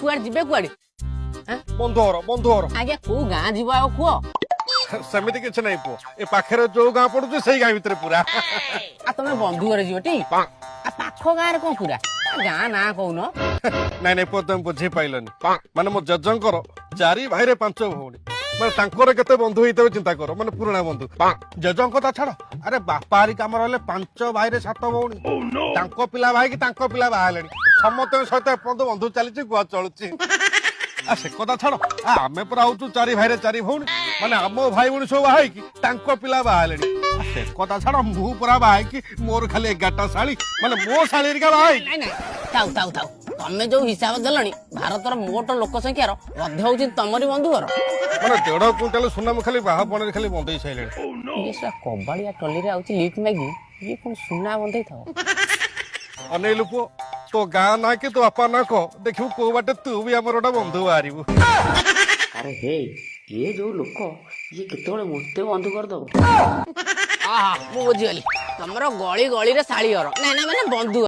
कुआड़ जिबे कुआड़ी बंधुवर आगे को गाँ जीव आ कुह सेमिति किछ नहीं पुओ ए पाखरे जो गाँ पड़ुଛି सेई गाँ भितर पूरा आ तुम बंधु घर जीव टी पाख गाँ कौन पूरा गाँ ना कौन नहीं नहीं पुओ तुम बुझी पाइलनी माने मो जजंकर 4 भाई रे 5 भौणी माने तांकर केते बंधु हिते चिंता करो माने पुराना बंधु जजंक ता छाड़ अरे बापा हरी काम रहले 5 भाई रे 7 भौणी तांको पिला भाई की तांको पिला बाहालेनी समस्त सहित बंधु चलीची गुआ चलुची आ से कथा छाड़ आमे पुरा होचु 4 भाई रे 4 भौणी माने आम भाई भौणी सब बाहाई की तांको पिला बाहालेनी से कथा छाड़ मु पुरा बाहाई की मोर खाली 11टा साली माने मो साली रिका बाहाई नहीं नहीं थाउ थाउ थाउ तमे जो हिसाब देलनी भारतर मोट लोक संख्यार अधे होची तमरी बंधु घर माने 1.5 क्विंटाल सुना खाली बाहा पणे खाली बंधई साइलेनी ये सा कबाड़िया टली रे आउची लीक मैगी ये कोन सुना बंधई थाओ अनेलु पुओ तो गाँ ना कि तो बापा ना कह देखिबू को बाटे तू भी हमर ओटा बंधु बाहरिबू अरे हे ये जो लोक ये केतबेले मते बंधु कर दबो आहा मु बुझी गली तमरो गली गली रे साली घर ना ना माने बंधु